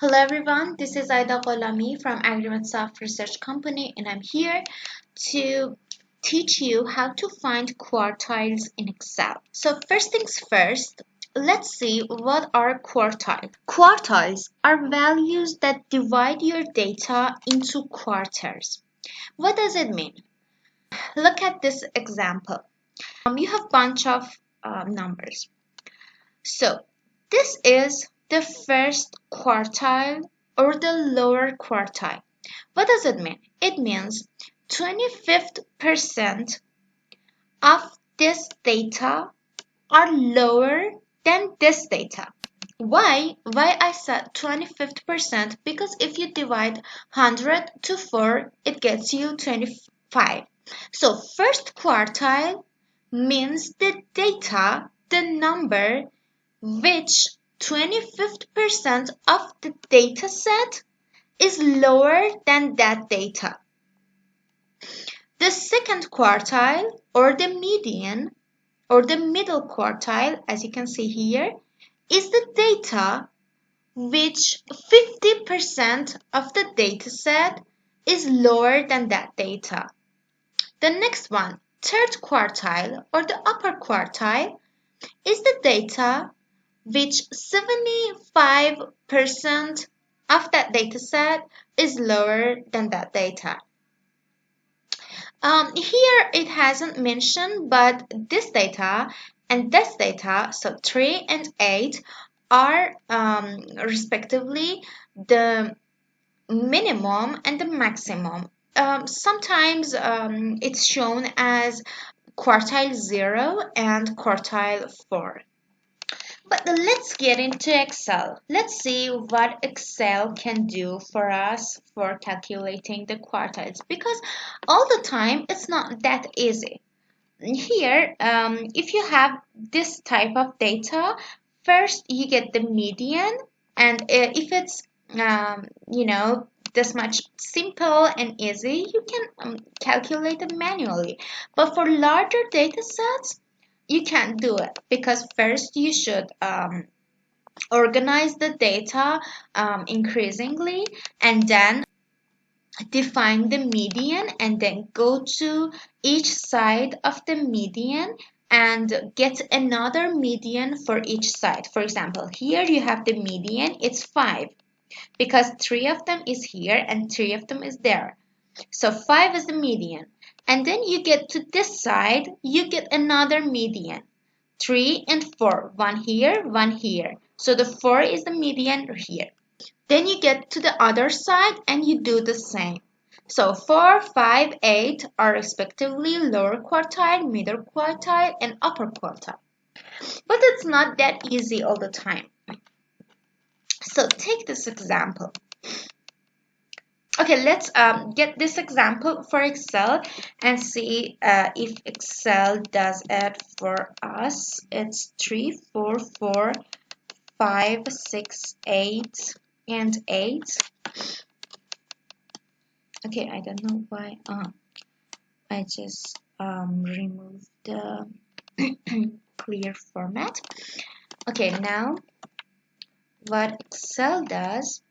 Hello everyone, this is Aida Golami from Agreement Soft Research Company, and I'm here to teach you how to find quartiles in Excel. So first things first, let's see what are quartiles. Quartiles are values that divide your data into quarters. What does it mean? Look at this example. You have a bunch of numbers. So this is the first quartile or the lower quartile. What does it mean? It means 25th percent of this data are lower than this data. Why I said 25th percent? Because if you divide 100 to 4, it gets you 25. So first quartile means the data, the number which 25th percent of the data set is lower than that data. The second quartile or the median or the middle quartile, as you can see here, is the data which 50% of the data set is lower than that data. The next one, third quartile or the upper quartile, is the data which 75% of that data set is lower than that data. Here it hasn't mentioned, but this data and this data, so 3 and 8, are respectively the minimum and the maximum. Sometimes it's shown as quartile 0 and quartile 4. But let's get into Excel. Let's see what Excel can do for us for calculating the quartiles, because all the time it's not that easy. Here, if you have this type of data, first you get the median, and if it's this much simple and easy, you can calculate it manually. But for larger data sets, you can't do it, because first you should organize the data increasingly, and then define the median, and then go to each side of the median and get another median for each side. For example, here you have the median, it's 5, because 3 of them is here and 3 of them is there. So 5 is the median. And then you get to this side, you get another median. 3 and 4, one here, one here. So the 4 is the median here. Then you get to the other side and you do the same. So 4, 5, 8 are respectively lower quartile, middle quartile, and upper quartile. But it's not that easy all the time. So take this example. Okay, let's get this example for Excel and see if Excel does it for us. It's 3, 4, 4, 5, 6, 8, and 8. Okay, I don't know why. I just removed the clear format. Okay, now what Excel does,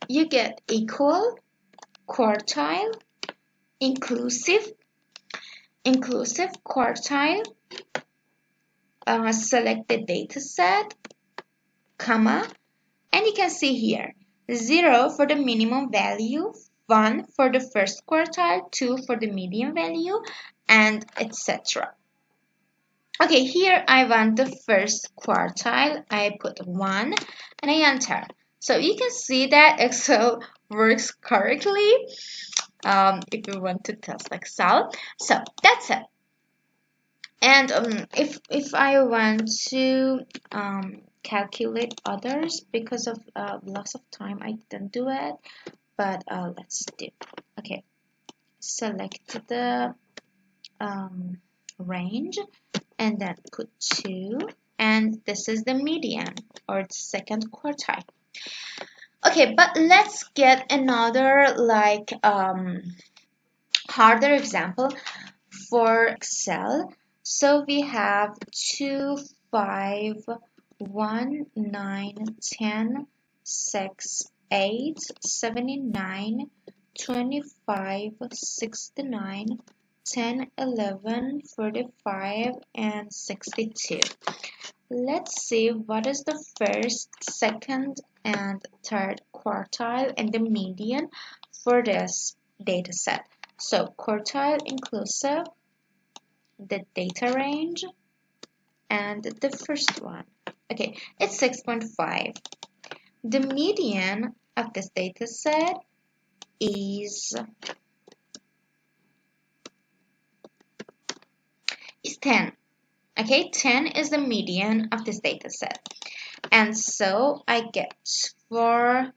you get equal, quartile, inclusive quartile, select the data set, comma, and you can see here 0 for the minimum value, 1 for the first quartile, 2 for the median value, and etc. Okay, here I want the first quartile. I put 1 and I enter. So you can see that Excel works correctly if you want to test Excel. So that's it. And if I want to calculate others, because of loss of time, I didn't do it, but let's do. Okay, select the range and then put 2, and this is the median or the second quartile. Okay, but let's get another harder example for Excel. So we have 2, 5, 1, 9, 10, 6, 8, 79, 25, 69, 10, 11, 45, and 62. Let's see what is the first, second, and third quartile and the median for this data set. So quartile inclusive, the data range, and the first one. Okay, it's 6.5. The median of this data set is 10. Okay, 10 is the median of this data set. And so I get for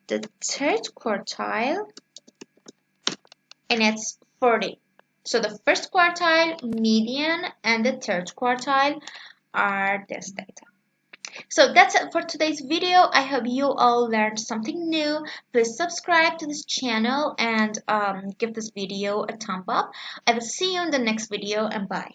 the third quartile, and it's 40. So the first quartile, median, and the third quartile are this data. So that's it for today's video. I hope you all learned something new. Please subscribe to this channel and give this video a thumb up. I will see you in the next video, and bye.